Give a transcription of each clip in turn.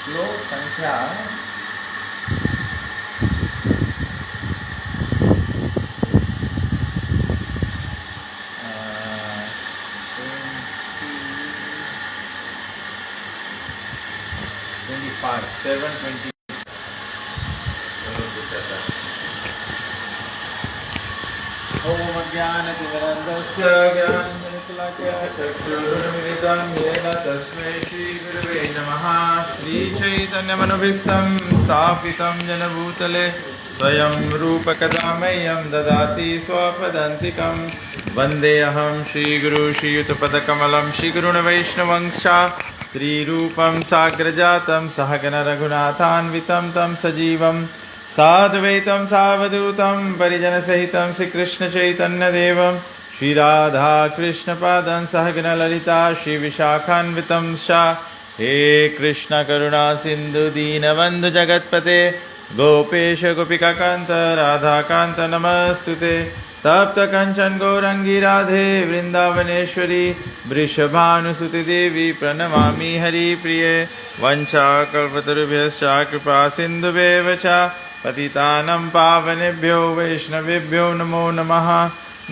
श्लोक संख्या 720 ओम ज्ञानतिमिरन्धस्य ज्ञानशलाकया चक्षुरुन्मिलितं येन तस्मै श्रीगुरवे नमः। श्रीचैतन्यमनुभीष्टं स्थापितं जनभूतले स्वयं रूपकदा मह्यं ददाति स्वपदान्तिकं। वन्देऽहं श्रीगुरु श्रीयुतपदकमलं श्रीगुरुन् वैष्णवंश श्रीरूपं साग्रजातं सहगण रघुनाथान्वितं तं सजीवं साद्वैतं सावधूतं परिजनसहितं श्रीकृष्णचैतन्यदेवं श्रीराधाकृष्णपादं सहगण ललिता श्रीविशाखान्वितं च। हे कृष्ण करुणा सिन्धु दीनबन्धु जगत्पते गोपेश गोपिकान्त राधाकान्त नमस्तुते। तप्त कंचन गौरंगी राधे वृंदावनेश्वरी वृषभानुसुति देवी प्रणमामि हरिप्रिये। वंशाकल्पतरुभ्यश्च कृपा सिन्धुभ्येव च पतितानं पावनेभ्यो वैष्णवेभ्यो नमो नमः।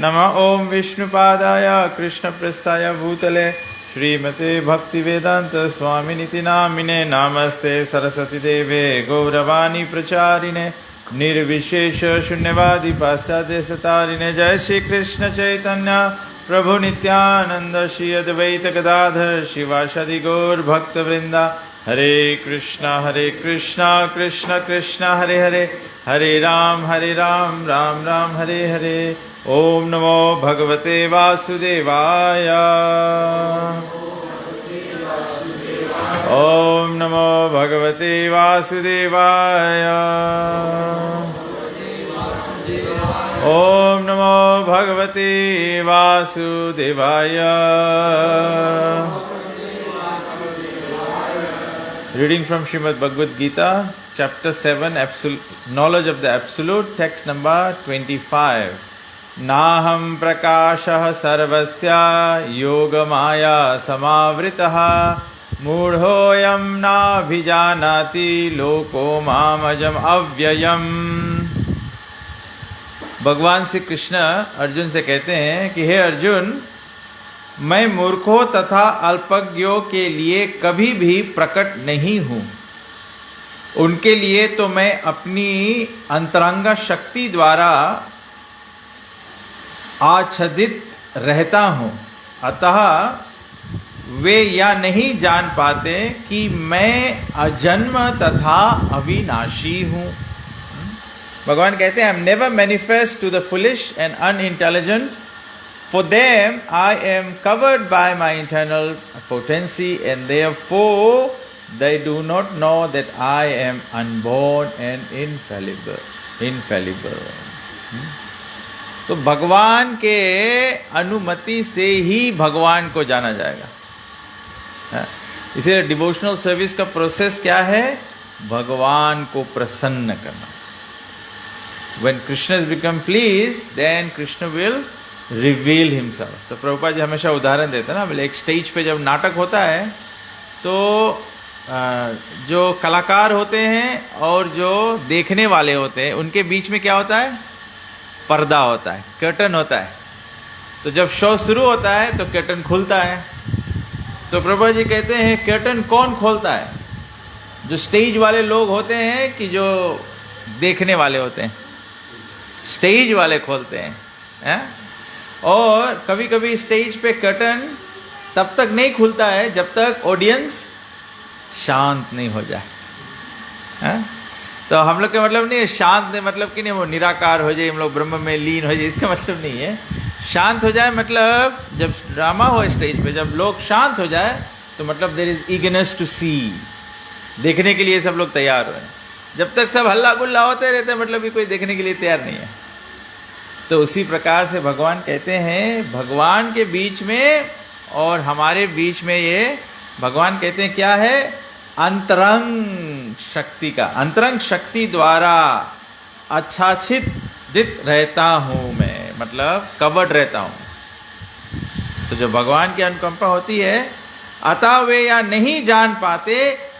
नमः ओं विष्णुपादाय कृष्णप्रेष्ठाय भूतले श्रीमते भक्तिवेदांत स्वामिनिति नामिने। नमस्ते सरस्वती देवे गौरवाणी प्रचारिणे निर्विशेष शून्यवादी पाश्चात्य सतारिणे। जय श्री कृष्ण चैतन्य प्रभु नित्यानंद श्री अद्वैत गदाधर शिवासादि गौर भक्त वृंदा। हरे कृष्णा कृष्ण कृष्ण हरे हरे हरे राम राम राम हरे हरे। ओम नमो भगवते वासुदेवाय ओम नमो भगवते वासुदेवाय ओम नमो भगवते वासुदेवाय। Reading from Srimad Bhagavad Gita, chapter 7, Knowledge of the Absolute, text number 25. Naham prakashah sarvasya yogamaya samavritah मूढ़ोऽयं नाभिजानाति लोको मामजम अव्ययम्। भगवान श्री कृष्ण अर्जुन से कहते हैं कि हे अर्जुन, मैं मूर्खों तथा अल्पज्ञों के लिए कभी भी प्रकट नहीं हूं। उनके लिए तो मैं अपनी अंतरंग शक्ति द्वारा आच्छादित रहता हूं, अतः वे यह नहीं जान पाते कि मैं अजन्म तथा अविनाशी हूं। भगवान कहते हैं, I am never manifest to the foolish and unintelligent. For them, I am covered by my internal potency, and therefore they do not know that I am unborn and infallible. तो भगवान के अनुमति से ही भगवान को जाना जाएगा। इसीलिए डिवोशनल सर्विस का प्रोसेस क्या है? भगवान को प्रसन्न करना। When Krishna has become pleased, then Krishna will reveal himself. तो प्रभुपाद जी हमेशा उदाहरण देते हैं ना, बोले एक स्टेज पे जब नाटक होता है तो जो कलाकार होते हैं और जो देखने वाले होते हैं उनके बीच में क्या होता है? पर्दा होता है, कर्टन होता है। तो जब शो शुरू होता है तो कर्टन खुलता है। तो प्रभुपाद जी कहते हैं, कर्टन कौन खोलता है? जो स्टेज वाले लोग होते हैं कि जो देखने वाले होते हैं? स्टेज वाले खोलते हैं। और कभी कभी स्टेज पे कर्टन तब तक नहीं खुलता है जब तक ऑडियंस शांत नहीं हो जाए। तो हम लोग का मतलब नहीं है शांत, मतलब कि नहीं वो निराकार हो जाए, हम लोग ब्रह्म में लीन हो जाए, इसका मतलब नहीं है। शांत हो जाए मतलब जब ड्रामा हो स्टेज पे, जब लोग शांत हो जाए तो मतलब देयर इज ईगरनेस टू सी, देखने के लिए सब लोग तैयार हो। जब तक सब हल्ला गुल्ला होते रहते हैं मतलब भी कोई देखने के लिए तैयार नहीं है। तो उसी प्रकार से भगवान कहते हैं, भगवान के बीच में और हमारे बीच में ये भगवान कहते हैं क्या है? अंतरंग शक्ति का, अंतरंग शक्ति द्वारा आच्छादित रहता हूं मैं, मतलब कवर्ड रहता हूं। तो जब भगवान की अनुकंपा होती है, अतः वे या नहीं जान पाते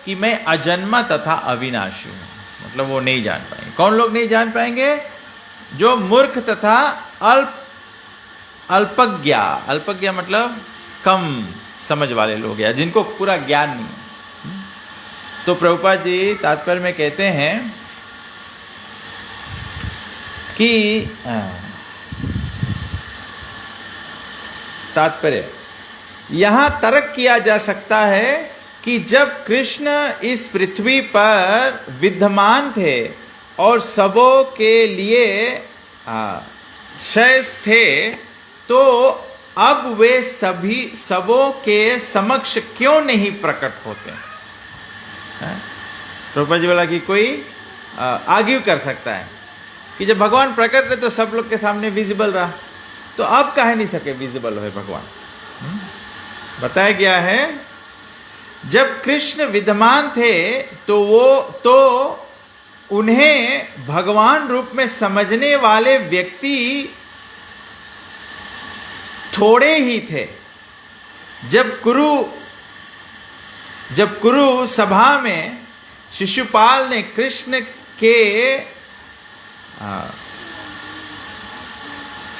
कि मैं अजन्मा तथा अविनाशी हूं, मतलब वो नहीं जान पाएंगे। कौन लोग नहीं जान पाएंगे? जो मूर्ख तथा अल्पज्ञ, अल्पज्ञ मतलब कम समझ वाले लोग या जिनको पूरा ज्ञान नहीं है। तो प्रभुपाद जी तात्पर्य में कहते हैं कि तात्पर्य यहां तर्क किया जा सकता है कि जब कृष्ण इस पृथ्वी पर विद्यमान थे और सबों के लिए शेष थे, तो अब वे सभी सबों के समक्ष क्यों नहीं प्रकट होते? प्रभुपाद जी बोला कि कोई आर्ग्यू कर सकता है कि जब भगवान प्रकट रहे तो सब लोग के सामने विजिबल रहा, तो अब कह नहीं सके विजिबल हो भगवान। बताया गया है जब कृष्ण विद्यमान थे तो उन्हें भगवान रूप में समझने वाले व्यक्ति थोड़े ही थे। जब कुरु सभा में शिशुपाल ने कृष्ण के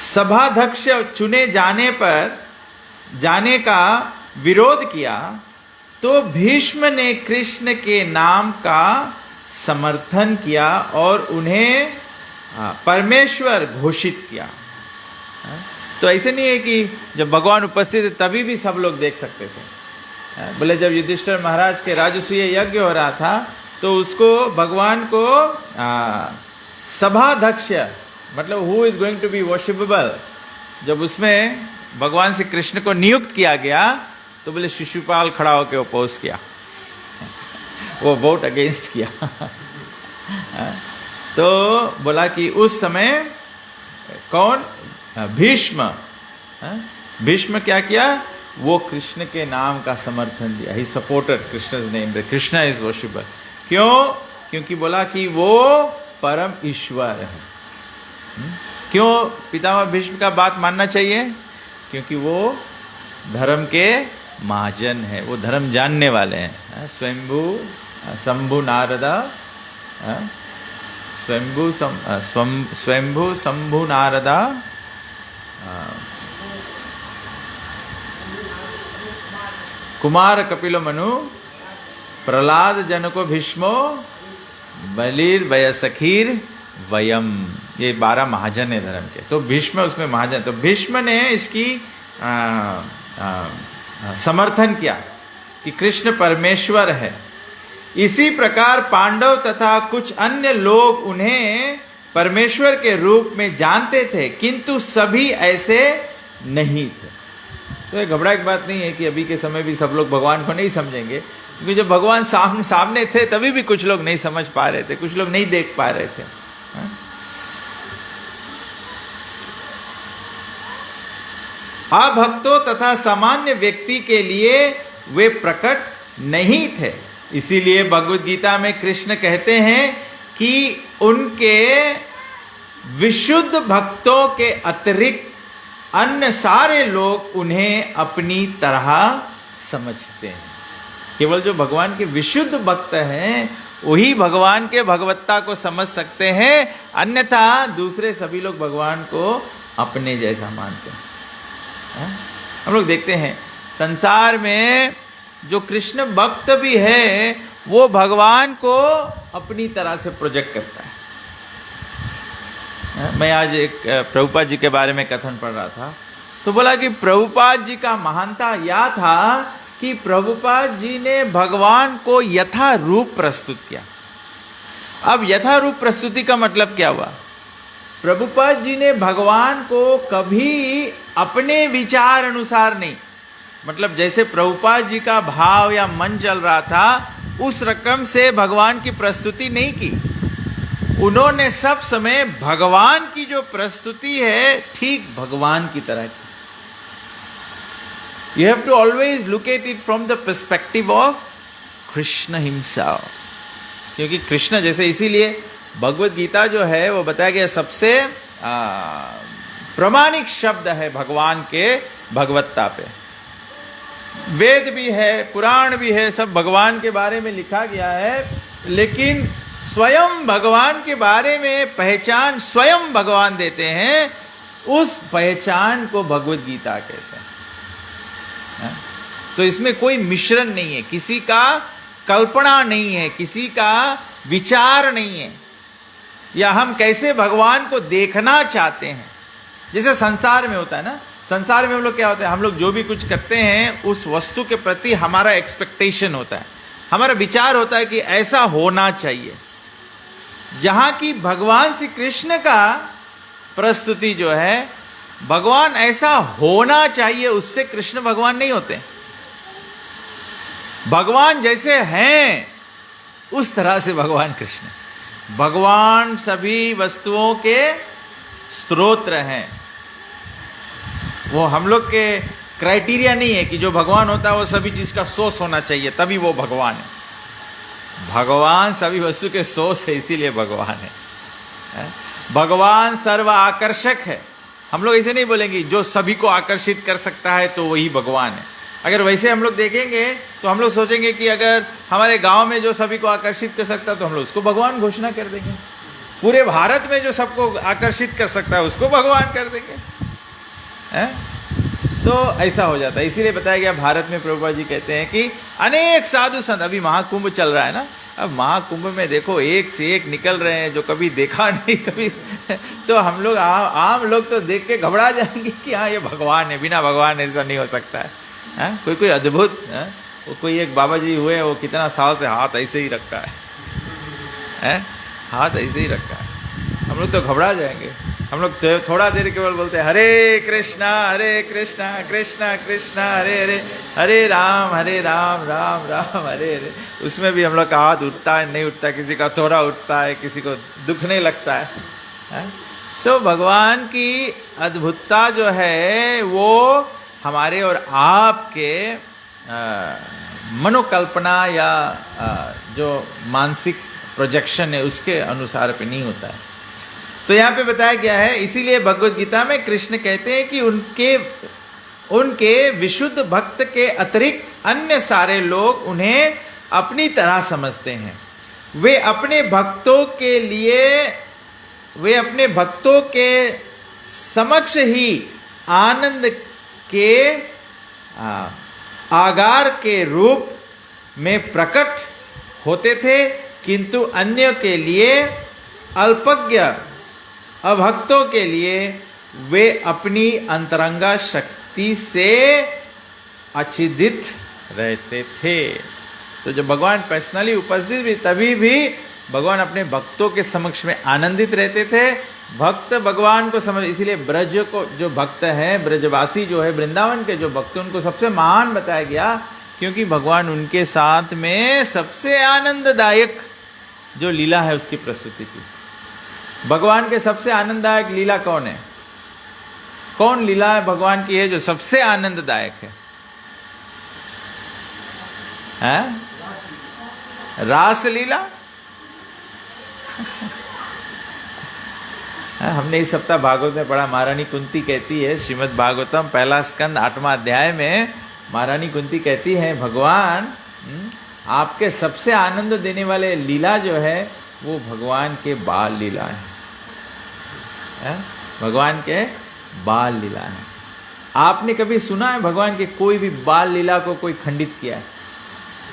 सभाध्यक्ष चुने जाने का विरोध किया, तो भीष्म ने कृष्ण के नाम का समर्थन किया और उन्हें परमेश्वर घोषित किया। तो ऐसे नहीं है कि जब भगवान उपस्थित थे तभी भी सब लोग देख सकते थे। बोले जब युधिष्ठिर महाराज के राजसूय यज्ञ हो रहा था तो उसको भगवान को सभाध्यक्ष मतलब who is going to be worshipable, जब उसमें भगवान से कृष्ण को नियुक्त किया गया तो बोले शिशुपाल खड़ा होकर अपोज किया, वो वोट अगेंस्ट किया। तो बोला कि उस समय कौन? भीष्म। भीष्म क्या किया? वो कृष्ण के नाम का समर्थन दिया, he supported Krishna's name, Krishna is worshipable. क्यों? क्योंकि बोला कि वो परम ईश्वर है। क्यों पितामह भीष्म का बात मानना चाहिए? क्योंकि वो धर्म के महाजन है, वो धर्म जानने वाले हैं। स्वयंभू शंभु नारदा, स्वयंभू शंभु नारदा, कुमार कपिल मनु, प्रहलाद जनको भीष्मो, बलिर वयसखीर वयम, ये 12 महाजन है धर्म के। तो भीष्म उसमें महाजन, तो भीष्म ने इसकी समर्थन किया कि कृष्ण परमेश्वर है। इसी प्रकार पांडव तथा कुछ अन्य लोग उन्हें परमेश्वर के रूप में जानते थे, किंतु सभी ऐसे नहीं थे। तो ये घबराने की बात नहीं है कि अभी के समय भी सब लोग भगवान को नहीं समझेंगे, क्योंकि जब भगवान सामने थे तभी भी कुछ लोग नहीं समझ पा रहे थे, कुछ लोग नहीं देख पा रहे थे। अभक्तों तथा सामान्य व्यक्ति के लिए वे प्रकट नहीं थे। इसीलिए भगवद गीता में कृष्ण कहते हैं कि उनके विशुद्ध भक्तों के अतिरिक्त अन्य सारे लोग उन्हें अपनी तरह समझते हैं। केवल जो भगवान के विशुद्ध भक्त हैं वही भगवान के भगवत्ता को समझ सकते हैं, अन्यथा दूसरे सभी लोग भगवान को अपने जैसा मानते हैं। हम लोग देखते हैं संसार में जो कृष्ण भक्त भी है वो भगवान को अपनी तरह से प्रोजेक्ट करता है। मैं आज एक प्रभुपाद जी के बारे में कथन पढ़ रहा था, तो बोला कि प्रभुपाद जी का महानता यह था कि प्रभुपाद जी ने भगवान को यथा रूप प्रस्तुत किया। अब यथा रूप प्रस्तुति का मतलब क्या हुआ? प्रभुपाद जी ने भगवान को कभी अपने विचार अनुसार नहीं, मतलब जैसे प्रभुपाद जी का भाव या मन चल रहा था उस रकम से भगवान की प्रस्तुति नहीं की। उन्होंने सब समय भगवान की जो प्रस्तुति है ठीक भगवान की तरह की। You have to always look at it from the perspective of Krishna himself, क्योंकि कृष्ण जैसे, इसीलिए भगवद गीता जो है वो बताया गया सबसे प्रमाणिक शब्द है भगवान के भगवत्ता पे। वेद भी है, पुराण भी है, सब भगवान के बारे में लिखा गया है, लेकिन स्वयं भगवान के बारे में पहचान स्वयं भगवान देते हैं, उस पहचान को भगवत गीता कहते हैं। तो इसमें कोई मिश्रण नहीं है, किसी का कल्पना नहीं है, किसी का विचार नहीं है, या हम कैसे भगवान को देखना चाहते हैं। जैसे संसार में होता है ना, संसार में हम लोग क्या होता है, हम लोग जो भी कुछ करते हैं उस वस्तु के प्रति हमारा एक्सपेक्टेशन होता है, हमारा विचार होता है कि ऐसा होना चाहिए। जहां की भगवान श्री कृष्ण का प्रस्तुति जो है, भगवान ऐसा होना चाहिए, उससे कृष्ण भगवान नहीं होते। भगवान जैसे हैं उस तरह से भगवान कृष्ण। भगवान सभी वस्तुओं के स्रोत हैं। वो हम लोग के क्राइटेरिया नहीं है कि जो भगवान होता है वो सभी चीज का सोर्स होना चाहिए तभी वो भगवान है। भगवान सभी वस्तु के सोर्स है, इसीलिए भगवान है। भगवान सर्व आकर्षक है। हम लोग ऐसे नहीं बोलेंगे जो सभी को आकर्षित कर सकता है तो वही भगवान है। अगर वैसे हम लोग देखेंगे तो हम लोग सोचेंगे कि अगर हमारे गांव में जो सभी को आकर्षित कर सकता है तो हम लोग उसको भगवान घोषणा कर देंगे। पूरे भारत में जो सबको आकर्षित कर सकता है उसको भगवान कर देंगे, है? तो ऐसा हो जाता है। इसीलिए बताया गया, भारत में प्रभुपाद जी कहते हैं कि अनेक साधु संत, अभी महाकुंभ चल रहा है ना, अब महाकुंभ में देखो एक से एक निकल रहे हैं जो कभी देखा नहीं कभी तो हम लोग आम लोग तो देख के घबरा जाएंगे कि हाँ ये भगवान है, बिना भगवान ऐसा नहीं हो सकता है। कोई कोई अद्भुत, वो कोई एक बाबा जी हुए, वो कितना साल से हाथ ऐसे ही रखा है, हाथ ऐसे ही रखा है। हम लोग तो घबरा जाएंगे। हम लोग थोड़ा देर केवल बोलते हैं हरे कृष्णा कृष्णा कृष्णा हरे हरे, हरे राम राम राम हरे हरे। उसमें भी हम लोग का हाथ उठता है, नहीं उठता, किसी का थोड़ा उठता है, किसी को दुखने लगता है। तो भगवान की अद्भुतता जो है वो हमारे और आपके मनोकल्पना या जो मानसिक प्रोजेक्शन है उसके अनुसार पे नहीं होता है। तो यहाँ पे बताया गया है, इसीलिए भगवत गीता में कृष्ण कहते हैं कि उनके विशुद्ध भक्त के अतिरिक्त अन्य सारे लोग उन्हें अपनी तरह समझते हैं। वे अपने भक्तों के समक्ष ही आनंद के आगार के रूप में प्रकट होते थे, किंतु अन्य के लिए, अल्पज्ञ अभक्तों के लिए वे अपनी अंतरंगा शक्ति से अच्छिदित रहते थे। तो जब भगवान पर्सनली उपस्थित भी, तभी भी भगवान अपने भक्तों के समक्ष में आनंदित रहते थे। भक्त भगवान को समझ, इसीलिए ब्रज को जो भक्त हैं, ब्रजवासी जो है, वृंदावन के जो भक्त, उनको सबसे महान बताया गया, क्योंकि भगवान उनके साथ में सबसे आनंददायक जो लीला है उसकी प्रस्तुति की। भगवान के सबसे आनंददायक लीला कौन है? कौन लीला है भगवान की है जो सबसे आनंददायक है? रास लीला। हमने इस सप्ताह भागवत में पढ़ा, महारानी कुंती कहती है, श्रीमद् भागवतम पहला स्कंद 8वां अध्याय में महारानी कुंती कहती है, भगवान आपके सबसे आनंद देने वाले लीला जो है वो भगवान के बाल लीला है। भगवान के बाल लीला है। आपने कभी सुना है भगवान के कोई भी बाल लीला को कोई खंडित किया है,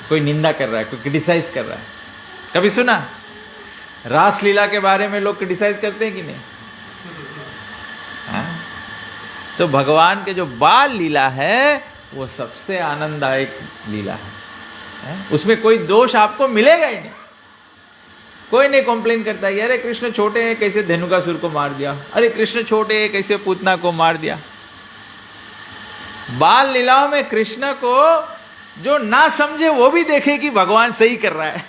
कोई निंदा कर रहा है, कोई क्रिटिसाइज कर रहा है? कभी सुना? रास लीला के बारे में लोग क्रिटिसाइज करते हैं कि नहीं? तो भगवान के जो बाल लीला है वो सबसे आनंददायक लीला है। उसमें कोई दोष आपको मिलेगा ही नहीं। कोई नहीं कंप्लेन करता है, अरे कृष्ण छोटे हैं कैसे धेनुकासुर को मार दिया, अरे कृष्ण छोटे हैं कैसे पूतना को मार दिया। बाल लीलाओं में कृष्ण को जो ना समझे वो भी देखे कि भगवान सही कर रहा है।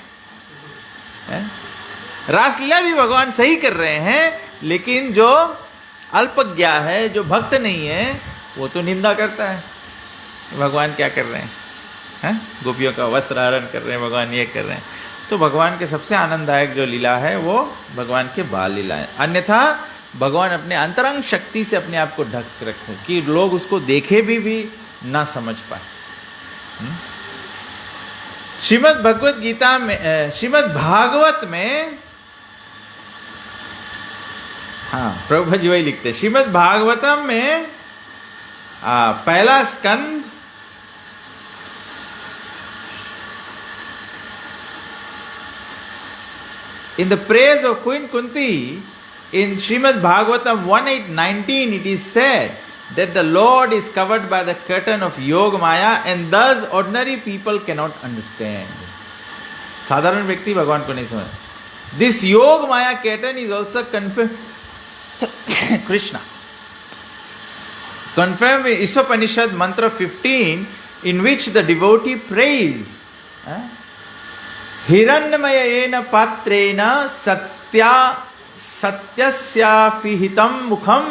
रासलीला भी भगवान सही कर रहे हैं, लेकिन जो अल्पज्ञा है, जो भक्त नहीं है, वो तो निंदा करता है। भगवान क्या कर रहे हैं? गोपियों का वस्त्र हरण कर रहे हैं, भगवान ये कर रहे हैं। तो भगवान के सबसे आनंददायक जो लीला है वो भगवान के बाल लीला है। अन्यथा भगवान अपने अंतरंग शक्ति से अपने आप को ढक रखते कि लोग उसको देखे भी ना समझ पाए। श्रीमद् भगवत गीता में, श्रीमद् भागवत में, हाँ प्रभुपाद जी वही लिखते हैं, श्रीमद् भागवतम में पहला स्कंद in the praise of Queen Kunti, in Srimad Bhagavatam 1:8-19, it is said that the Lord is covered by the curtain of Yoga Maya and thus ordinary people cannot understand. साधारण व्यक्ति भगवान को नहीं समझ. This Yoga Maya curtain is also confirmed Krishna. Confirmed in Isopanishad mantra 15, in which the devotee prays हिरण्यमयेन पात्रेण सत्यस्यापि हितं मुखं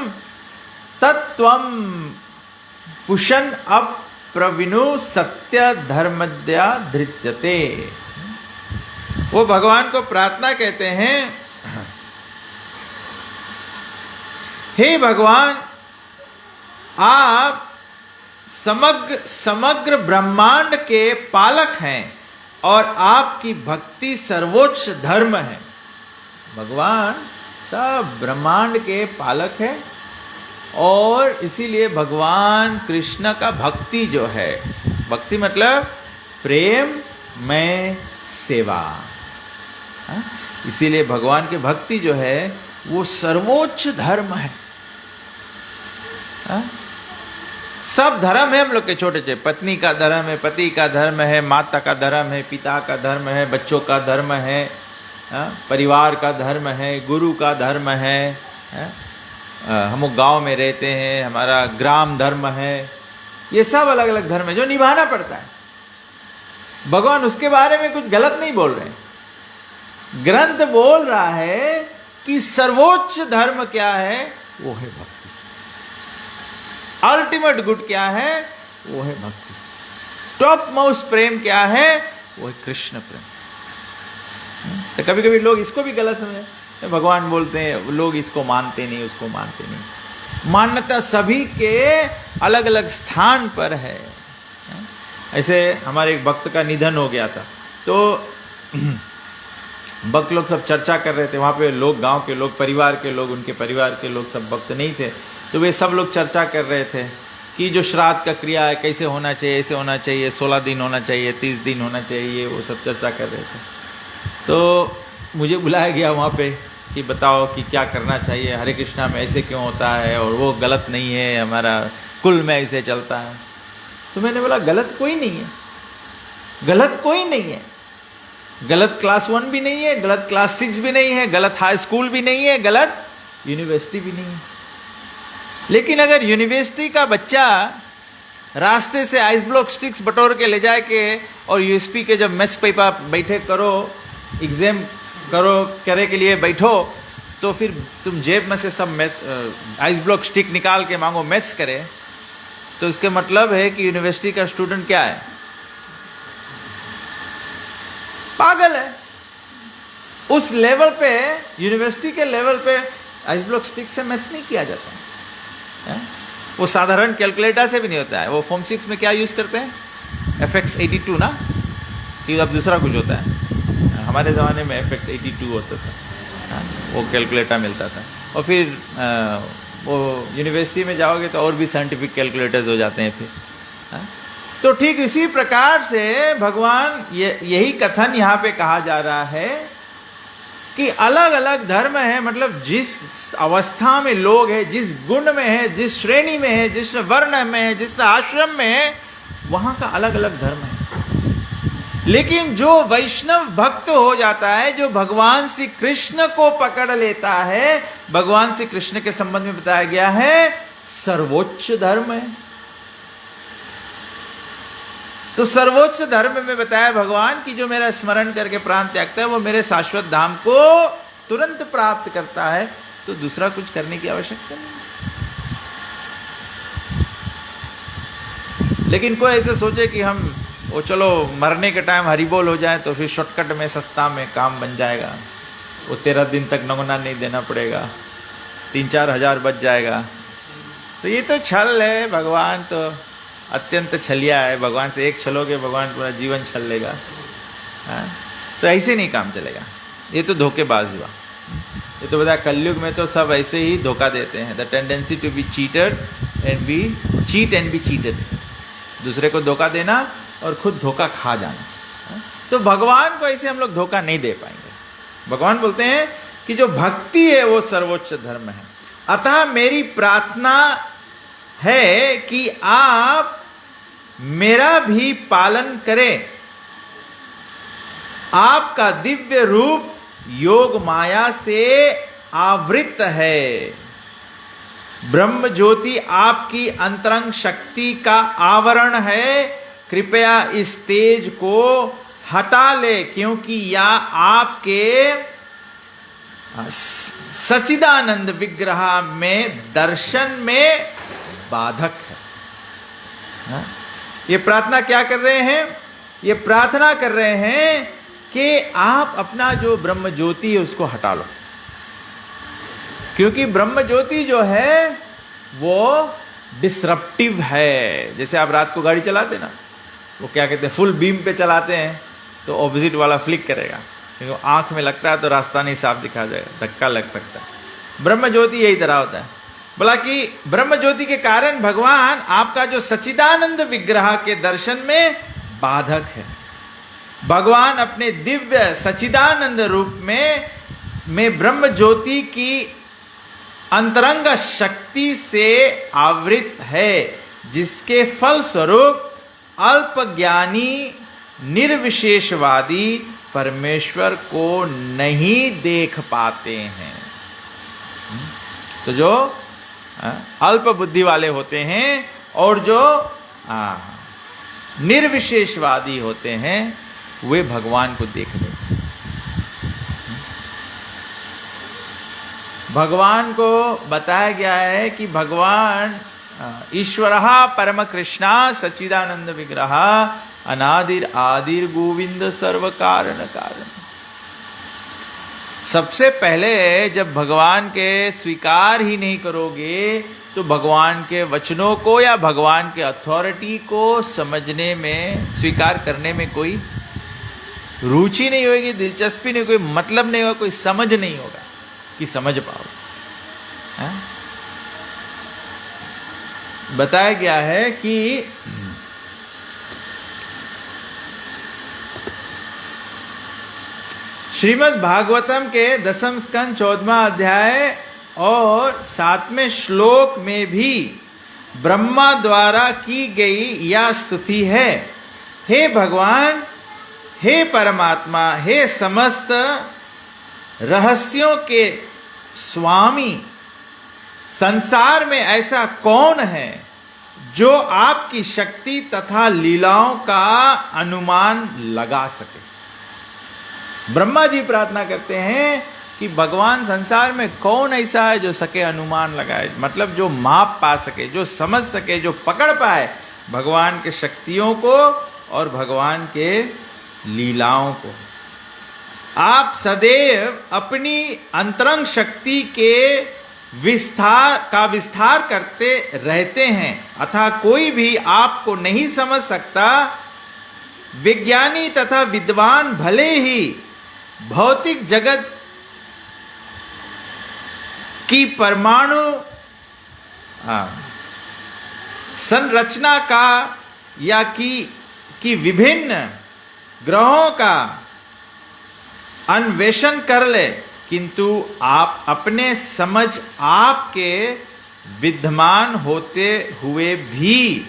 तत्त्वं पुषन् अप्रविनु सत्य धर्मद्या धृत्यते. वो भगवान को प्रार्थना कहते हैं, हे भगवान, आप समग्र ब्रह्मांड के पालक हैं और आपकी भक्ति सर्वोच्च धर्म है. भगवान सब ब्रह्मांड के पालक है और इसीलिए भगवान कृष्ण का भक्ति जो है, भक्ति मतलब प्रेम में सेवा, इसीलिए भगवान की भक्ति जो है वो सर्वोच्च धर्म है. सब धर्म है हम लोग के छोटे छोटे, पत्नी का धर्म है, पति का धर्म है, माता का धर्म है, पिता का धर्म है, बच्चों का धर्म है, परिवार का धर्म है, गुरु का धर्म है. हम लोग गांव में रहते हैं, हमारा ग्राम धर्म है. ये सब अलग अलग धर्म है जो निभाना पड़ता है. भगवान उसके बारे में कुछ गलत नहीं बोल रहे. ग्रंथ बोल रहा है कि सर्वोच्च धर्म क्या है, वो है भक्ति. अल्टीमेट गुड क्या है, वो है भक्ति. टॉप मोस्ट प्रेम क्या है, वो है कृष्ण प्रेम. तो कभी कभी लोग इसको भी गलत समझे, भगवान बोलते हैं, लोग इसको मानते नहीं, उसको मानते नहीं. मान्यता सभी के अलग अलग स्थान पर है. ऐसे हमारे एक भक्त का निधन हो गया था, तो भक्त लोग सब चर्चा कर रहे थे. वहाँ पे लोग, गांव के लोग, परिवार के लोग, उनके परिवार के लोग सब भक्त नहीं थे, तो वे सब लोग चर्चा कर रहे थे कि जो श्राद्ध का क्रिया है कैसे होना चाहिए, ऐसे होना चाहिए, 16 दिन होना चाहिए, 30 दिन होना चाहिए, वो सब चर्चा कर रहे थे. तो मुझे बुलाया गया वहाँ पे कि बताओ कि क्या करना चाहिए, हरे कृष्णा में ऐसे क्यों होता है और वो गलत नहीं है, हमारा कुल में ऐसे चलता है. तो मैंने बोला गलत कोई नहीं है, गलत कोई नहीं है. गलत क्लास 1 भी नहीं है, गलत क्लास 6 भी नहीं है, गलत हाई स्कूल भी नहीं है, गलत यूनिवर्सिटी भी नहीं है. लेकिन अगर यूनिवर्सिटी का बच्चा रास्ते से आइस ब्लॉक स्टिक्स बटोर के ले जाए के और यूएसपी के जब मैथ्स पेपर बैठे करो, एग्जाम करो करे के लिए बैठो, तो फिर तुम जेब में से सब आइस ब्लॉक स्टिक निकाल के मांगो मैथ्स करे, तो इसके मतलब है कि यूनिवर्सिटी का स्टूडेंट क्या है, पागल है. उस लेवल पे, यूनिवर्सिटी के लेवल पे आइस ब्लॉक स्टिक से मैथ्स नहीं किया जाता है. वो साधारण कैलकुलेटर से भी नहीं होता है. वो फॉर्म 6 में क्या यूज करते हैं, FX82 ना, कि अब दूसरा कुछ होता है. हमारे ज़माने में FX82 होता था, वो कैलकुलेटर मिलता था. और फिर वो यूनिवर्सिटी में जाओगे तो और भी साइंटिफिक कैलकुलेटर्स हो जाते हैं फिर. तो ठीक इसी प्रकार से भगवान, यही कथन यहाँ पे कहा जा रहा है कि अलग अलग धर्म है, मतलब जिस अवस्था में लोग हैं, जिस गुण में है, जिस श्रेणी में है, जिस वर्ण में है, जिस आश्रम में है, वहां का अलग अलग धर्म है. लेकिन जो वैष्णव भक्त हो जाता है, जो भगवान श्री कृष्ण को पकड़ लेता है, भगवान श्री कृष्ण के संबंध में बताया गया है सर्वोच्च धर्म है. तो सर्वोच्च धर्म में बताया भगवान कि जो मेरा स्मरण करके प्राण त्यागता है वो मेरे शाश्वत धाम को तुरंत प्राप्त करता है. तो दूसरा कुछ करने की आवश्यकता नहीं. लेकिन कोई ऐसे सोचे कि हम वो चलो मरने के टाइम हरि बोल हो जाए तो फिर शॉर्टकट में सस्ता में काम बन जाएगा, वो 13 दिन तक नगुना नहीं देना पड़ेगा, 3-4 हजार बच जाएगा. तो ये तो छल है. भगवान तो अत्यंत छलिया है, भगवान से एक छलोगे भगवान पूरा जीवन छल लेगा, तो ऐसे नहीं काम चलेगा, ये तो धोखेबाज हुआ। ये तो बता कलयुग में तो सब ऐसे ही धोखा देते हैं। The tendency to be cheated and be cheat and be cheated, दूसरे को धोखा देना और खुद धोखा खा जाना। तो भगवान को ऐसे हम लोग धोखा नहीं दे पाएंगे। भगवान बोलते हैं कि जो भक्ति है वो सर्वोच्च धर्म है, अतः मेरी प्रार्थना है कि आप मेरा भी पालन करें। आपका दिव्य रूप योग माया से आवृत है, ब्रह्म ज्योति आपकी अंतरंग शक्ति का आवरण है, कृपया इस तेज को हटा ले, क्योंकि यह आपके सच्चिदानंद विग्रह में दर्शन में बाधक है। ये प्रार्थना क्या कर रहे हैं? ये प्रार्थना कर रहे हैं कि आप अपना जो ब्रह्म ज्योति है उसको हटा लो, क्योंकि ब्रह्म ज्योति जो है वो डिसरप्टिव है। जैसे आप रात को गाड़ी चलाते ना, वो क्या कहते हैं, फुल बीम पे चलाते हैं तो ऑपोजिट वाला फ्लिक करेगा, क्योंकि आंख में लगता है तो रास्ता नहीं साफ दिखा जाएगा, धक्का लग सकता है। ब्रह्म ज्योति यही तरह होता है। बोला कि ब्रह्म ज्योति के कारण भगवान आपका जो सच्चिदानंद विग्रह के दर्शन में बाधक है। भगवान अपने दिव्य सच्चिदानंद रूप में ब्रह्म ज्योति की अंतरंग शक्ति से आवृत है, जिसके फल स्वरूप अल्पज्ञानी निर्विशेषवादी परमेश्वर को नहीं देख पाते हैं। तो जो अल्प बुद्धि वाले होते हैं और जो निर्विशेषवादी होते हैं वे भगवान को देख लेते हैं। भगवान को बताया गया है कि भगवान ईश्वरः परम कृष्णा सच्चिदानंद विग्रह अनादिर आदिर गोविंद सर्व कारण कारण। सबसे पहले जब भगवान के स्वीकार ही नहीं करोगे तो भगवान के वचनों को या भगवान के अथॉरिटी को समझने में, स्वीकार करने में कोई रुचि नहीं होगी, दिलचस्पी नहीं, कोई मतलब नहीं होगा, कोई समझ नहीं होगा कि समझ पाओ। बताया गया है कि श्रीमद् भागवतम के 10वें स्कंद 14वां अध्याय और 7वें श्लोक में भी ब्रह्मा द्वारा की गई यह स्तुति है, हे भगवान, हे परमात्मा, हे समस्त रहस्यों के स्वामी, संसार में ऐसा कौन है जो आपकी शक्ति तथा लीलाओं का अनुमान लगा सके। ब्रह्मा जी प्रार्थना करते हैं कि भगवान, संसार में कौन ऐसा है जो सके अनुमान लगाए, मतलब जो माप पा सके, जो समझ सके, जो पकड़ पाए भगवान के शक्तियों को और भगवान के लीलाओं को। आप सदैव अपनी अंतरंग शक्ति के विस्तार करते रहते हैं, अतः कोई भी आपको नहीं समझ सकता। विज्ञानी तथा विद्वान भले ही भौतिक जगत की परमाणु संरचना का या कि विभिन्न ग्रहों का अन्वेषण कर ले, किंतु आप अपने समझ आपके विद्यमान होते हुए भी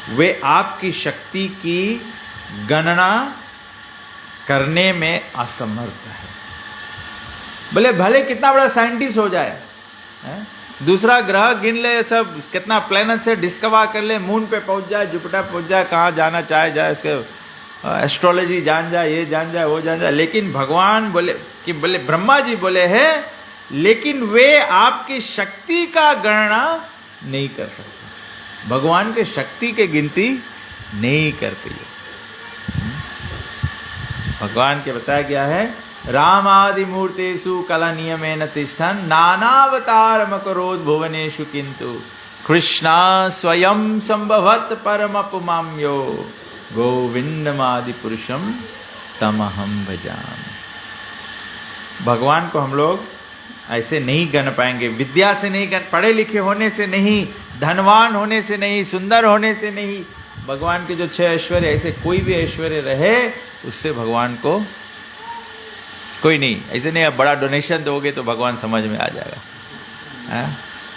वे आपकी शक्ति की गणना करने में असमर्थ है। भले भले कितना बड़ा साइंटिस्ट हो जाए, दूसरा ग्रह गिन ले, सब कितना प्लैनेट से डिस्कवर कर ले, मून पे पहुंच जाए, जुपिटर पहुंच जाए, कहाँ जाना चाहे जाए, उसके एस्ट्रोलॉजी जान जाए, ये जान जाए, वो जान जाए, लेकिन भगवान बोले कि बोले ब्रह्मा जी बोले हैं, लेकिन वे आपकी शक्ति का गणना नहीं कर सकते। भगवान के शक्ति के गिनती नहीं करती है। भगवान के बताया गया है, रामादि मूर्तेषु कला नियमेन तिष्ठन् नानावतारम करोत् भुवनेषु किंतु कृष्णा स्वयं संभवत परम अपमाम्यो गोविंदमादि पुरुषम तमहम भजामि। भगवान को हम लोग ऐसे नहीं गण पाएंगे, विद्या से नहीं गण, पढ़े लिखे होने से नहीं, धनवान होने से नहीं, सुंदर होने से नहीं। भगवान के जो 6 ऐश्वर्य, ऐसे कोई भी ऐश्वर्य रहे उससे भगवान को कोई नहीं, ऐसे नहीं आप बड़ा डोनेशन दोगे तो भगवान समझ में आ जाएगा।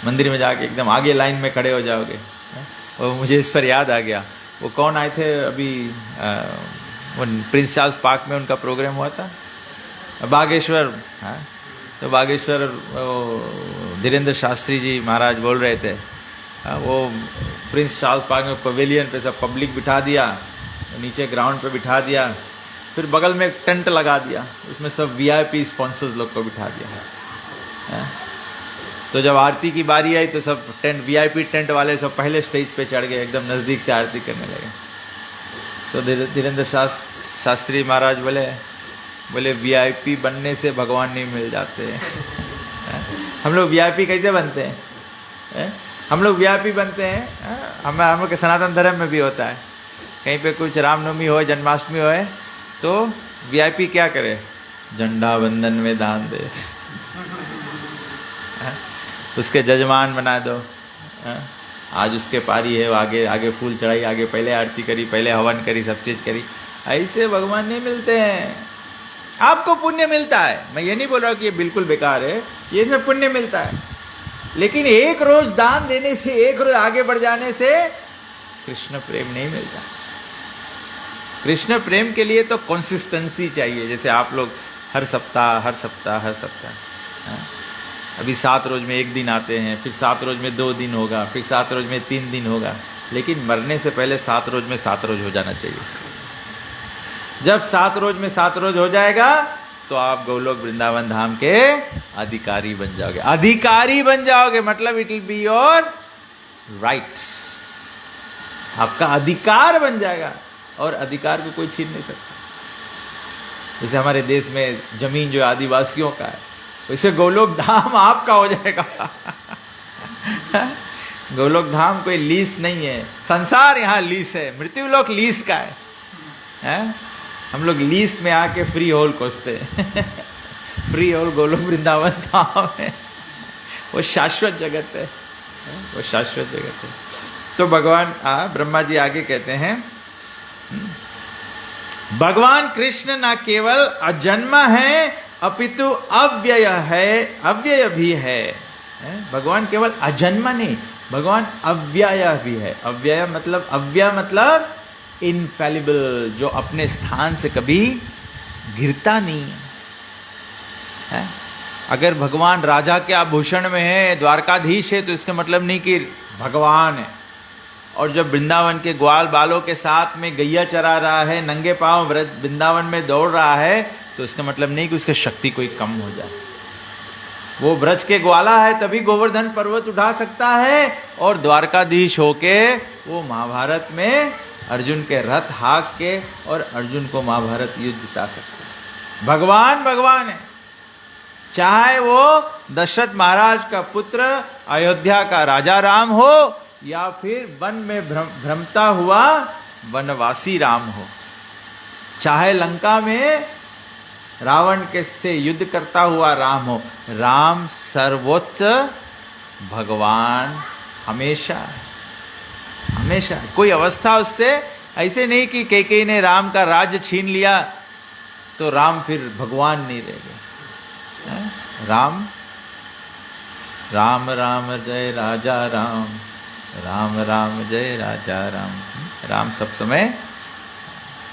मंदिर में जाके एकदम आगे लाइन में खड़े हो जाओगे। और मुझे इस पर याद आ गया, वो कौन आए थे अभी, वो प्रिंस चार्ल्स पार्क में उनका प्रोग्राम हुआ था, बागेश्वर। तो बागेश्वर धीरेन्द्र शास्त्री जी महाराज बोल रहे थे, वो प्रिंस चार्ल्स पार्क में पवेलियन पे सब पब्लिक बिठा दिया, नीचे ग्राउंड पे बिठा दिया, फिर बगल में एक टेंट लगा दिया, उसमें सब वीआईपी स्पॉन्सर्स लोग को बिठा दिया। तो जब आरती की बारी आई तो सब टेंट, वीआईपी टेंट वाले सब पहले स्टेज पे चढ़ गए, एकदम नज़दीक से आरती करने लगे। तो धीरेन्द्र शास्त्री महाराज बोले वीआईपी बनने से भगवान नहीं मिल जाते हैं। हम लोग वीआईपी कैसे बनते हैं? हम लोग वीआईपी बनते हैं, हम लोग के सनातन धर्म में भी होता है, कहीं पे कुछ रामनवमी हो, जन्माष्टमी हो, तो वीआईपी क्या करे, झंडा वंदन में दान दे, उसके जजमान बना दो। आज उसके पारी है, आगे आगे फूल चढ़ाई, आगे पहले आरती करी, पहले हवन करी, सब चीज़ करी। ऐसे भगवान नहीं मिलते हैं। आपको पुण्य मिलता है, मैं ये नहीं बोल रहा कि ये बिल्कुल बेकार है, ये इसमें पुण्य मिलता है, लेकिन एक रोज दान देने से, एक रोज आगे बढ़ जाने से कृष्ण प्रेम नहीं मिलता। कृष्ण प्रेम के लिए तो कंसिस्टेंसी चाहिए। जैसे आप लोग हर सप्ताह अभी 7 रोज में 1 दिन आते हैं, फिर 7 रोज में 2 दिन होगा, फिर 7 रोज में 3 दिन होगा, लेकिन मरने से पहले 7 रोज में 7 रोज हो जाना चाहिए। जब 7 रोज में 7 रोज हो जाएगा तो आप गोलोक वृंदावन धाम के अधिकारी बन जाओगे। अधिकारी बन जाओगे मतलब it will be your right, आपका अधिकार बन जाएगा, और अधिकार को कोई छीन नहीं सकता। जैसे हमारे देश में जमीन जो आदिवासियों का है, वैसे गोलोक धाम आपका हो जाएगा। गोलोक धाम कोई लीज नहीं है, संसार यहाँ लीज है, मृत्युलोक लीज का है? हम लोग लीज में आके फ्री होल खोजते हैं। फ्री होल गोलोक वृंदावन धाम है, वो शाश्वत जगत है, वो शाश्वत जगत है। तो भगवान ब्रह्मा जी आगे कहते हैं, भगवान कृष्ण ना केवल अजन्मा है अपितु अव्यय है, अव्यय भी है। भगवान केवल अजन्मा नहीं, भगवान अव्यय भी है। अव्यय मतलब, अव्यय मतलब इनफैलिबल, जो अपने स्थान से कभी गिरता नहीं है। अगर भगवान राजा के आभूषण में है, द्वारकाधीश है, तो इसका मतलब नहीं कि भगवान है। और जब वृंदावन के ग्वाल बालों के साथ में गैया चरा रहा है, नंगे पांव वृंदावन में दौड़ रहा है, तो इसका मतलब नहीं कि उसकी शक्ति कोई कम हो जाए। वो ब्रज के ग्वाला है तभी गोवर्धन पर्वत उठा सकता है, और द्वारकाधीश होके वो महाभारत में अर्जुन के रथ हाँक के और अर्जुन को महाभारत युद्ध जिता सकता है। भगवान भगवान है, चाहे वो दशरथ महाराज का पुत्र अयोध्या का राजा राम हो, या फिर वन में भ्रमता हुआ वनवासी राम हो, चाहे लंका में रावण के से युद्ध करता हुआ राम हो, राम सर्वोच्च भगवान हमेशा हमेशा। कोई अवस्था उससे ऐसे नहीं कि कैकेयी ने राम का राज्य छीन लिया तो राम फिर भगवान नहीं रह गए। राम राम राम जय राजा राम, राम राम जय राजा राम। राम सब समय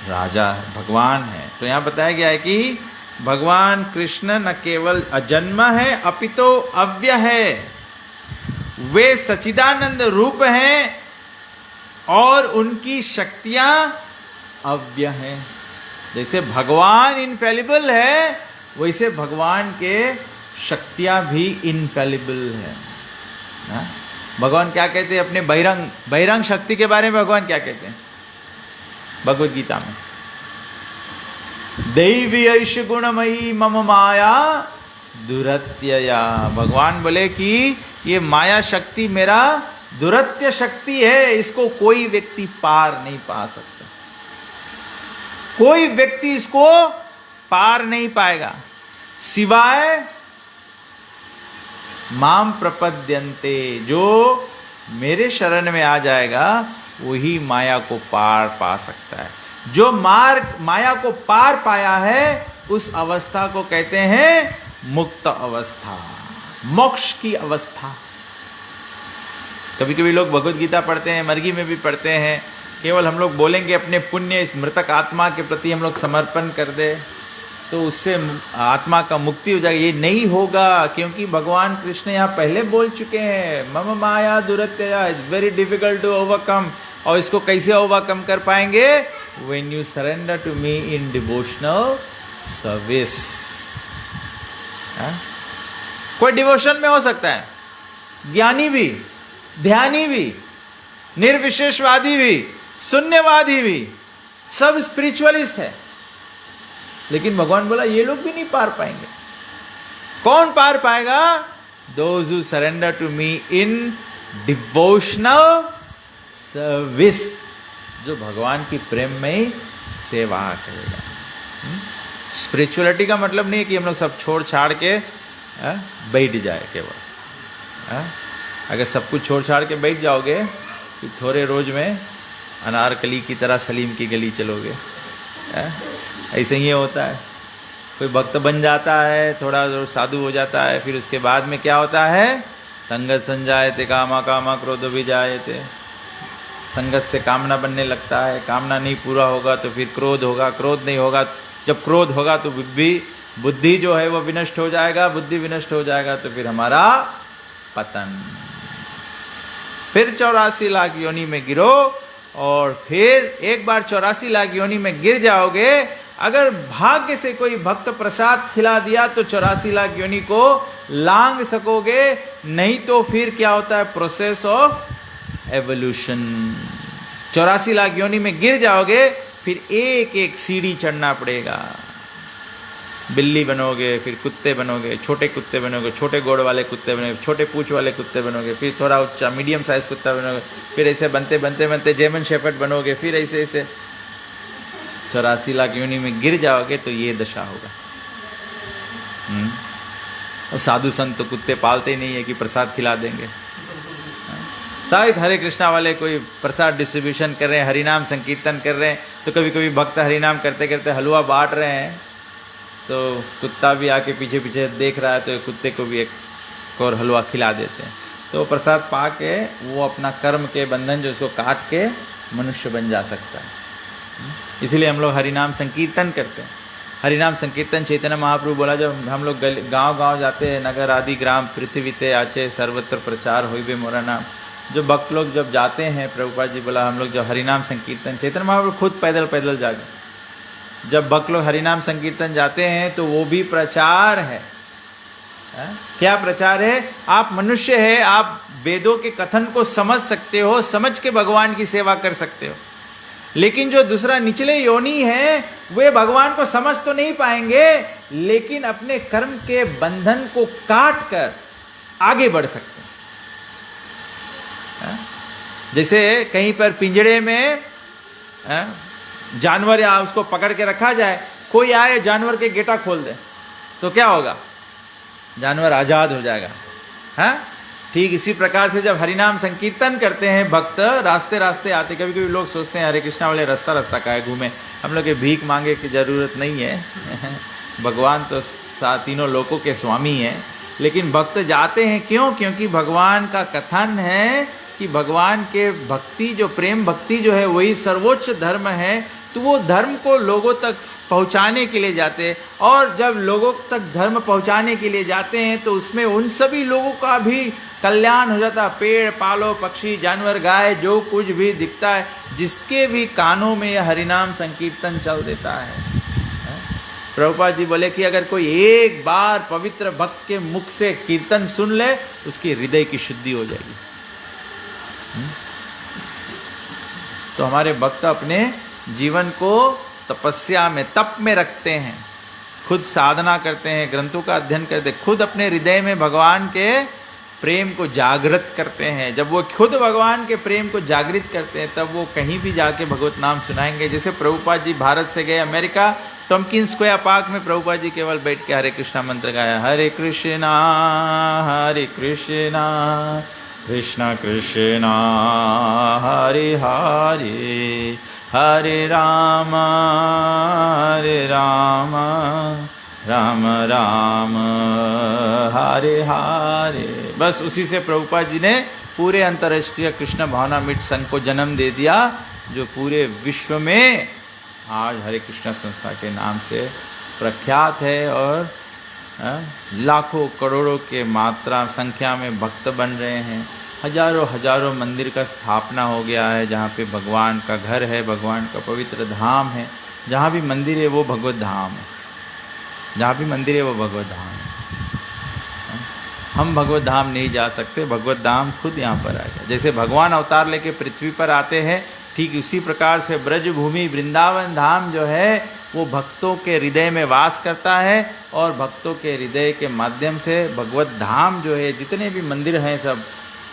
राजा भगवान है। तो यहाँ बताया गया है कि भगवान कृष्ण न केवल अजन्मा है अपितु अव्यय है, वे सच्चिदानंद रूप हैं और उनकी शक्तियां अव्यय हैं। जैसे भगवान इनफैलिबल है, वैसे भगवान के शक्तियां भी इनफैलिबल है। भगवान क्या कहते हैं अपने बहिरंग शक्ति के बारे में? भगवान क्या कहते हैं भगवद गीता में? दैवी ऐश गुणमयी मम माया दुरत्यया। भगवान बोले कि ये माया शक्ति मेरा दुरत्य शक्ति है, इसको कोई व्यक्ति पार नहीं पा सकता, कोई व्यक्ति इसको पार नहीं पाएगा, सिवाय माम प्रपद्यन्ते, जो मेरे शरण में आ जाएगा वही माया को पार पा सकता है। जो माया को पार पाया है उस अवस्था को कहते हैं मुक्त अवस्था, मोक्ष की अवस्था। कभी कभी लोग भगवद गीता पढ़ते हैं, मरगी में भी पढ़ते हैं, केवल हम लोग बोलेंगे अपने पुण्य इस मृतक आत्मा के प्रति हम लोग समर्पण कर दे तो उससे आत्मा का मुक्ति हो जाएगी। ये नहीं होगा, क्योंकि भगवान कृष्ण यहाँ पहले बोल चुके हैं, मम माया दुरत्यया, it's very difficult to overcome. और इसको कैसे ओवरकम कर पाएंगे? When you surrender to me in devotional service. कोई डिवोशन में हो सकता है, ज्ञानी भी, ध्यानी भी, निर्विशेषवादी भी, शून्यवादी भी, सब स्पिरिचुअलिस्ट है, लेकिन भगवान बोला ये लोग भी नहीं पार पाएंगे। कौन पार पाएगा? Those who surrender to me in devotional service, जो भगवान की प्रेम में सेवा करेगा। स्पिरिचुअलिटी का मतलब नहीं है कि हम लोग सब छोड़ छाड़ के बैठ जाए केवल। अगर सब कुछ छोड़ छाड़ के बैठ जाओगे तो थोड़े रोज में अनारकली की तरह सलीम की गली चलोगे। ऐसे ही होता है, कोई भक्त बन जाता है, थोड़ा साधु हो जाता है, फिर उसके बाद में क्या होता है? संगत संजायते कामा कामा क्रोध भी जायते, संगत से कामना बनने लगता है, कामना नहीं पूरा होगा तो फिर क्रोध होगा, क्रोध नहीं होगा, जब क्रोध होगा तो बुद्धि जो है वो विनष्ट हो जाएगा, बुद्धि विनष्ट हो जाएगा तो फिर हमारा पतन। फिर 84 लाख योनि में गिरो, और फिर एक बार 84 लाख योनि में गिर जाओगे, अगर भाग्य से कोई भक्त प्रसाद खिला दिया तो 84 लाख योनि को लांग सकोगे, नहीं तो फिर क्या होता है? Process of evolution. 84 लाख योनि में गिर जाओगे, फिर एक एक सीढ़ी चढ़ना पड़ेगा। बिल्ली बनोगे, फिर कुत्ते बनोगे, छोटे कुत्ते बनोगे, छोटे गोड़ वाले कुत्ते बनोगे, छोटे पूंछ वाले कुत्ते बनोगे, फिर थोड़ा ऊंचा मीडियम साइज कुत्ता बनोगे, फिर ऐसे बनते बनते बनते जेमन शेफर्ड बनोगे, फिर ऐसे ऐसे 84 लाख योनि में गिर जाओगे तो ये दशा होगा। और साधु संत तो कुत्ते पालते ही नहीं है कि प्रसाद खिला देंगे। शायद हरे कृष्णा वाले कोई प्रसाद डिस्ट्रीब्यूशन कर रहे हैं, हरिनाम संकीर्तन कर रहे हैं, तो कभी कभी भक्त हरिनाम करते करते हलवा बांट रहे हैं, तो कुत्ता भी आके पीछे पीछे देख रहा है, तो कुत्ते को भी एक और हलवा खिला देते हैं। तो प्रसाद पा के वो अपना कर्म के बंधन जो उसको काट के मनुष्य बन जा सकता है। इसीलिए हम लोग हरिनाम संकीर्तन करते हैं। हरिनाम संकीर्तन चैतन्य महाप्रभु बोला, जब हम लोग गांव गांव जाते हैं, नगर आदि ग्राम पृथ्वी ते आचे सर्वत्र प्रचार होइबे मोरा नाम। जो भक्त लोग जब जाते हैं, प्रभुपाद जी बोला, हम लोग जब हरिनाम संकीर्तन, चैतन्य महाप्रभु खुद पैदल पैदल जाते, जब भक्त लोग हरिनाम संकीर्तन जाते हैं तो वो भी प्रचार है। क्या प्रचार है? आप मनुष्य है, आप वेदों के कथन को समझ सकते हो, समझ के भगवान की सेवा कर सकते हो, लेकिन जो दूसरा निचले योनि है वे भगवान को समझ तो नहीं पाएंगे, लेकिन अपने कर्म के बंधन को काट कर आगे बढ़ सकते हैं। जैसे कहीं पर पिंजड़े में जानवर या उसको पकड़ के रखा जाए, कोई आए जानवर के गेटा खोल दे तो क्या होगा? जानवर आजाद हो जाएगा। हाँ, ठीक इसी प्रकार से जब हरिनाम संकीर्तन करते हैं भक्त, रास्ते रास्ते आते, कभी कभी लोग सोचते हैं हरे कृष्णा वाले रास्ता रास्ता का है घूमे, हम लोग के भीख मांगे की जरूरत नहीं है। भगवान तो तीनों लोकों के स्वामी हैं, लेकिन भक्त जाते हैं क्यों? क्योंकि भगवान का कथन है कि भगवान के भक्ति, जो प्रेम भक्ति जो है वही सर्वोच्च धर्म है, तो वो धर्म को लोगों तक पहुंचाने के लिए जाते हैं। और जब लोगों तक धर्म पहुंचाने के लिए जाते हैं तो उसमें उन सभी लोगों का भी कल्याण हो जाता है। पेड़ पालो, पक्षी, जानवर, गाय, जो कुछ भी दिखता है, जिसके भी कानों में यह हरिनाम संकीर्तन चल देता है। प्रभुपाद जी बोले कि अगर कोई एक बार पवित्र भक्त के मुख से कीर्तन सुन ले, उसकी हृदय की शुद्धि हो जाएगी। तो हमारे भक्त अपने जीवन को तपस्या में, तप में रखते हैं, खुद साधना करते हैं, ग्रंथों का अध्ययन करते हैं, खुद अपने हृदय में भगवान के प्रेम को जागृत करते हैं, जब वो खुद भगवान के प्रेम को जागृत करते हैं, तब वो कहीं भी जाके भगवत नाम सुनाएंगे। जैसे प्रभुपाद जी भारत से गए अमेरिका, टॉम्किन स्क्वायर पार्क में प्रभुपाद जी केवल बैठ के हरे कृष्णा मंत्र गाया, हरे कृष्णा कृष्णा कृष्णा हरे हरे, हरे राम राम राम हरे हरे। बस उसी से प्रभुपाद जी ने पूरे अंतर्राष्ट्रीय कृष्ण भावना मिट संघ को जन्म दे दिया, जो पूरे विश्व में आज हरे कृष्णा संस्था के नाम से प्रख्यात है, और लाखों करोड़ों के मात्रा संख्या में भक्त बन रहे हैं। हजारों हजारों मंदिर का स्थापना हो गया है, जहाँ पे भगवान का घर है, भगवान का पवित्र धाम है। जहाँ भी मंदिर है वो भगवत धाम है, जहाँ भी मंदिर है वो भगवत धाम है। हम भगवत धाम नहीं जा सकते, भगवत धाम खुद यहाँ पर आ गया। जैसे भगवान अवतार लेके पृथ्वी पर आते हैं, ठीक उसी प्रकार से ब्रज भूमि वृंदावन धाम जो है वो भक्तों के हृदय में वास करता है, और भक्तों के हृदय के माध्यम से भगवत धाम जो है, जितने भी मंदिर हैं सब,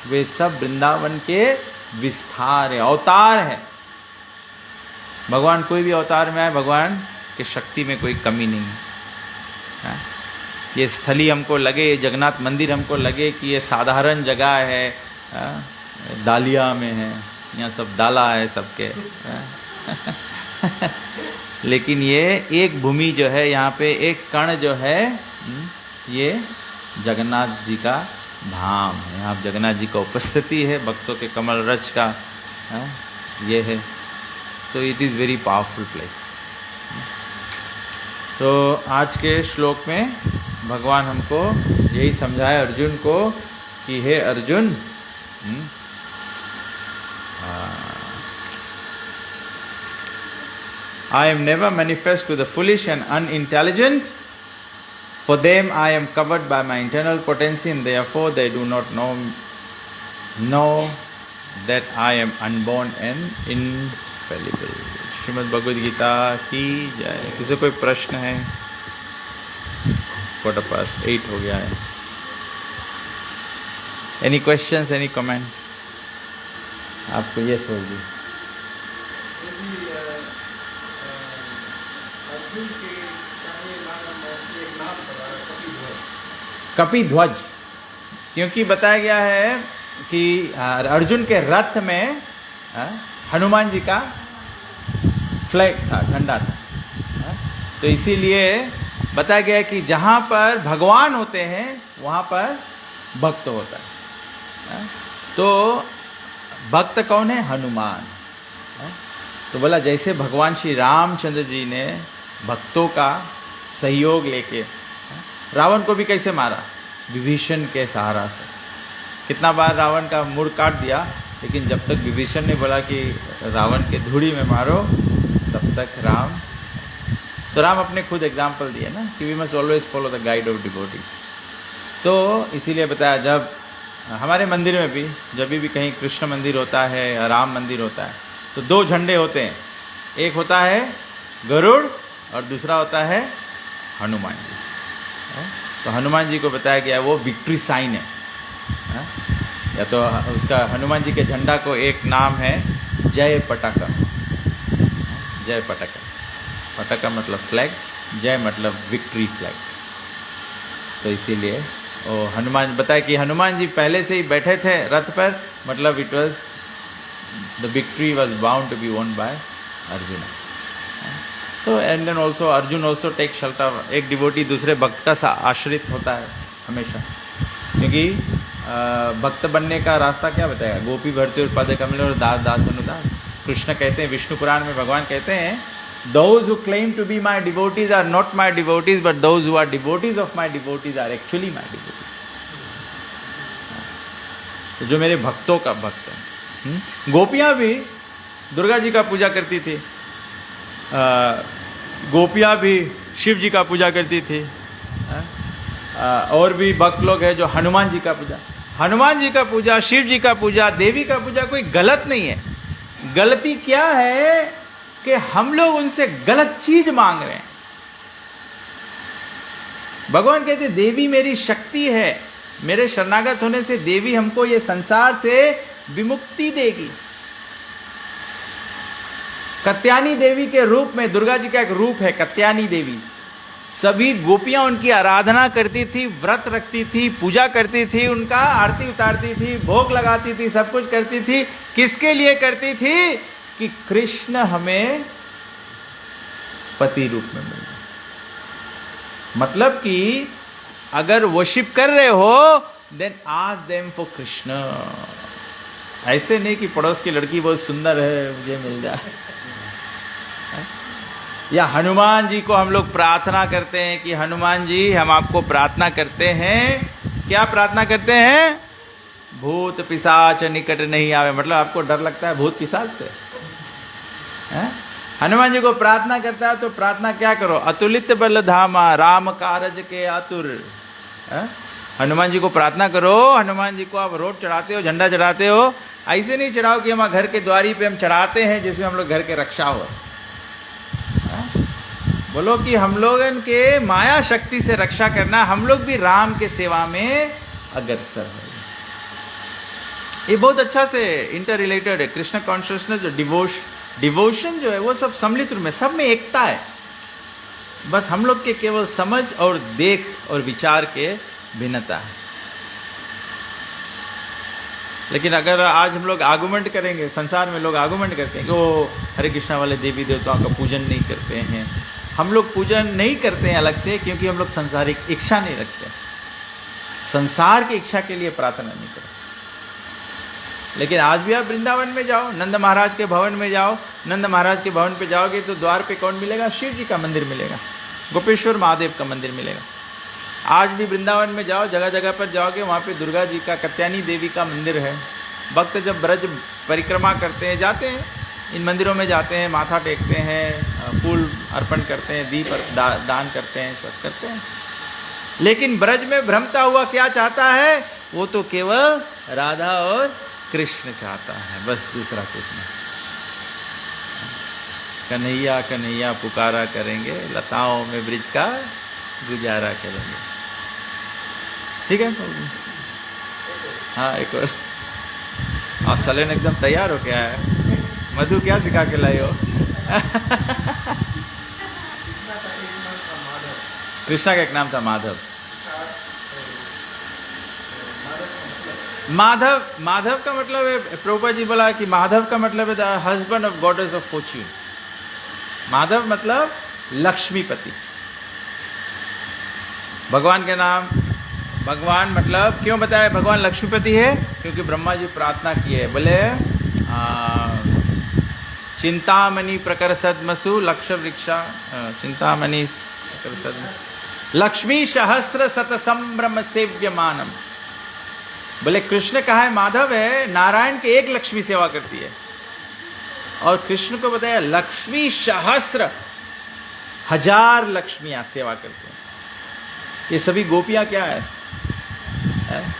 वे सब वृंदावन के विस्तार है, अवतार है। भगवान कोई भी अवतार में आए, भगवान के शक्ति में कोई कमी नहीं है। ये स्थली हमको लगे, ये जगन्नाथ मंदिर हमको लगे कि ये साधारण जगह है, दालिया में है, यहाँ सब डाला है सबके लेकिन ये एक भूमि जो है, यहाँ पे एक कण जो है, ये जगन्नाथ जी का धाम है। यहाँ जगन्नाथ जी का उपस्थिति है, भक्तों के कमल रज का ये है। तो it is very powerful place. तो आज के श्लोक में भगवान हमको यही समझाए अर्जुन को कि हे Arjun, I am never manifest to the foolish and unintelligent. For them I am covered by my internal potency, and therefore they do not know that I am unborn and infallible. Shrimad Bhagavad Gita की जय। किसी कोई प्रश्न है? 8:15 हो गया है। Any questions, any comments? आपको ये होगी। कपिध्वज, क्योंकि बताया गया है कि अर्जुन के रथ में हनुमान जी का फ्लैग था, झंडा था। तो इसीलिए बताया गया है कि जहाँ पर भगवान होते हैं वहाँ पर भक्त होता है। तो भक्त कौन है? हनुमान। तो बोला जैसे भगवान श्री रामचंद्र जी ने भक्तों का सहयोग लेके रावण को भी कैसे मारा? विभीषण के सहारा से। कितना बार रावण का मुड़ काट दिया, लेकिन जब तक विभीषण ने बोला कि रावण के धूड़ी में मारो, तब तक राम। तो राम अपने खुद एग्जाम्पल दिए ना कि we must always follow the guide of devotees. तो इसीलिए बताया, जब हमारे मंदिर में भी जब भी कहीं कृष्ण मंदिर होता है या राम मंदिर होता है, तो 2 झंडे होते हैं। एक होता है गरुड़ और दूसरा होता है हनुमान जी। तो हनुमान जी को बताया गया वो विक्ट्री साइन है। या तो उसका हनुमान जी के झंडा को एक नाम है जय पटाका। जय पटाका, पटाका मतलब फ्लैग, जय मतलब विक्ट्री फ्लैग। तो इसीलिए वो हनुमान बताया कि हनुमान जी पहले से ही बैठे थे रथ पर, मतलब it was the victory was bound to be won by Arjun. तो and then also Arjun also take shelter. एक डिवोटी दूसरे भक्त का आश्रित होता है हमेशा, क्योंकि भक्त बनने का रास्ता क्या बताएगा? गोपी भर्ती और पद कमल और दास दास अनुदास। कृष्ण कहते हैं, विष्णु पुराण में भगवान कहते हैं, those who claim to be my devotees are not my devotees, but those who are devotees of my devotees are actually my devotees. तो जो मेरे भक्तों का भक्त है। गोपियां भी दुर्गा जी का पूजा करती थी, गोपियां भी शिव जी का पूजा करती थी, और भी भक्त लोग हैं जो हनुमान जी का पूजा, हनुमान जी का पूजा, शिव जी का पूजा, देवी का पूजा कोई गलत नहीं है। गलती क्या है कि हम लोग उनसे गलत चीज मांग रहे हैं। भगवान कहते देवी मेरी शक्ति है, मेरे शरणागत होने से देवी हमको ये संसार से विमुक्ति देगी। कत्यानी देवी के रूप में, दुर्गा जी का एक रूप है कत्यानी देवी। सभी गोपियां उनकी आराधना करती थी, व्रत रखती थी, पूजा करती थी, उनका आरती उतारती थी, भोग लगाती थी, सब कुछ करती थी। किसके लिए करती थी? कि कृष्ण हमें पति रूप में मिल जाए। मतलब कि अगर वर्शिप कर रहे हो then ask them for Krishna. ऐसे नहीं कि पड़ोस की लड़की बहुत सुंदर है मुझे मिल जाए। या हनुमान जी को हम लोग प्रार्थना करते हैं कि हनुमान जी हम आपको प्रार्थना करते हैं, क्या प्रार्थना करते हैं? भूत पिशाच निकट नहीं आवे। मतलब आपको डर लगता है भूत पिशाच से? हनुमान जी को प्रार्थना करता है तो प्रार्थना क्या करो? अतुलित बल धामा राम कारज के आतुर। हनुमान जी को प्रार्थना करो। हनुमान जी को आप रोड चढ़ाते हो, झंडा चढ़ाते हो, ऐसे नहीं चढ़ाओ कि हम घर के द्वारी पे हम चढ़ाते हैं जिसमें हम लोग घर के रक्षा हो। बोलो कि हम लोगन के माया शक्ति से रक्षा करना, हम लोग भी राम के सेवा में अग्रसर है। ये बहुत अच्छा से इंटर रिलेटेड है। कृष्ण कॉन्शियसनेस, जो डिवोशन जो है वो सब सम्मिलित रूप में, सब में एकता है। बस हम लोग के केवल समझ और देख और विचार के भिन्नता है। लेकिन अगर आज हम लोग आर्गुमेंट करेंगे, संसार में लोग आर्गुमेंट करते हैं कि वो हरे कृष्णा वाले देवी देवताओं का पूजन नहीं करते हैं। हम लोग पूजन नहीं करते हैं अलग से क्योंकि हम लोग संसारिक इच्छा नहीं रखते, संसार की इच्छा के लिए प्रार्थना नहीं करते। लेकिन आज भी आप वृंदावन में जाओ, नंद महाराज के भवन में जाओ, नंद महाराज के भवन पे जाओगे तो द्वार पे कौन मिलेगा? शिव जी का मंदिर मिलेगा, गोपेश्वर महादेव का मंदिर मिलेगा। आज भी वृंदावन में जाओ, जगह जगह पर जाओगे, वहाँ पे दुर्गा जी का, कत्यानी देवी का मंदिर है। भक्त जब ब्रज परिक्रमा करते हैं, जाते हैं इन मंदिरों में, जाते हैं, माथा टेकते हैं, फूल अर्पण करते हैं, दीप दान करते हैं, सब करते हैं। लेकिन ब्रज में भ्रमता हुआ क्या चाहता है? वो तो केवल राधा और कृष्ण चाहता है, बस दूसरा कुछ नहीं। कन्हैया कन्हैया पुकारा करेंगे, लताओं में ब्रिज का गुजारा करेंगे। ठीक है? हाँ, एक और। और सलेन एकदम तैयार हो गया है। मधु क्या सिखा के लाई हो? कृष्णा का एक नाम था माधव। माधव, माधव का मतलब है, प्रभुपाद जी बोला कि माधव का मतलब है the husband of goddess of Fortune. Madhav मतलब लक्ष्मीपति। भगवान के नाम, भगवान मतलब क्यों बताया भगवान लक्ष्मीपति है? क्योंकि ब्रह्मा जी प्रार्थना की है, बोले चिंतामणि प्रकर सदमसु लक्ष वृक्षा, चिंतामणि प्रकर सदमसु लक्ष्मी सहस्र शत संभ्रम सेव्यमानम। बोले कृष्ण कहा है माधव है, नारायण के एक लक्ष्मी सेवा करती है, और कृष्ण को बताया लक्ष्मी सहस्र, हजार लक्ष्मियां सेवा करते हैं। ये सभी गोपियां क्या है?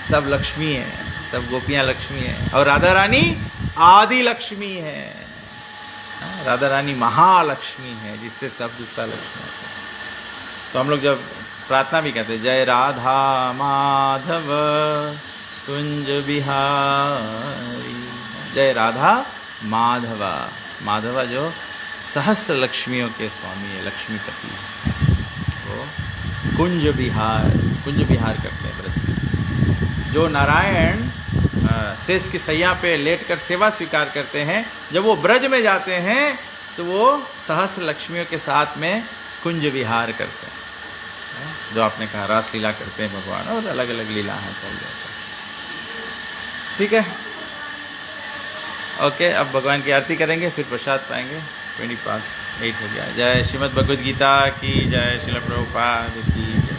सब लक्ष्मी है, सब गोपियां लक्ष्मी है। और राधा रानी आदि लक्ष्मी है, राधा रानी महालक्ष्मी है, जिससे सब दूसरा लक्ष्मी है। तो हम लोग जब प्रार्थना भी कहते हैं, जय राधा माधव कुंज बिहारी, जय राधा माधवा। माधवा जो सहस्र लक्ष्मियों के स्वामी है, लक्ष्मीपति है, वो कुंज विहार करते हैं ब्रज में। जो नारायण शेष की सैया पे लेटकर सेवा स्वीकार करते हैं, जब वो ब्रज में जाते हैं तो वो सहस्र लक्ष्मियों के साथ में कुंज विहार करते हैं। जो आपने कहा रासलीला करते हैं भगवान, और अलग अलग लीला है, चल जाता है। ठीक है, ओके। अब भगवान की आरती करेंगे, फिर प्रसाद पाएंगे। 20 past 8 हो गया। जय श्रीमद् भगवद गीता की जय, श्रील प्रभुपाद की जय।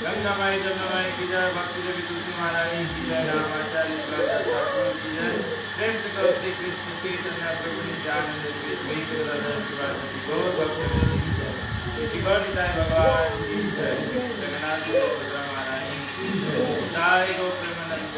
गंगा माई जमुना माई की जय, भक्ति देवी तुलसी महारानी की जय, रामाचार्य ठाकुर की जय। प्रेम से करो श्री कृष्ण चैतन्य प्रभु नित्यानंद गौर भक्त की जय। भगवान की जय। जगन्नाथ सुभद्रा महारानी की जय। जय गो प्रेमानंद।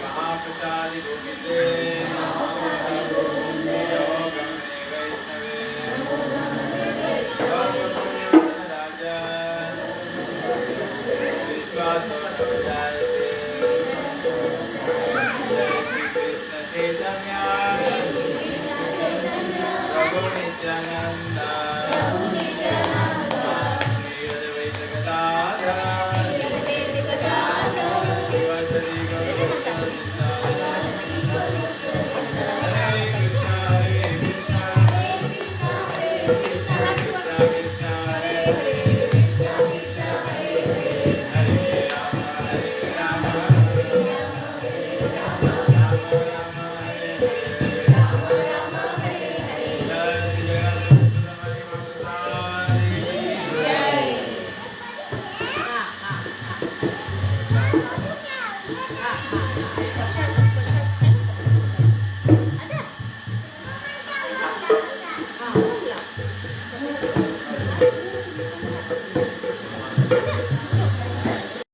महाप्रसादि गोविंदे राजा विश्वास जय श्री कृष्ण चैतन्य प्रभु नित्यानंद श्री अद्वैत गदाधर श्रीवासदि गौरभक्तवृंद हरे कृष्णा कृष्णा कृष्णा हरे हरे हरे राम राम राम हरे हरे जय श्री जगन्नाथ महाप्रसाद हाँ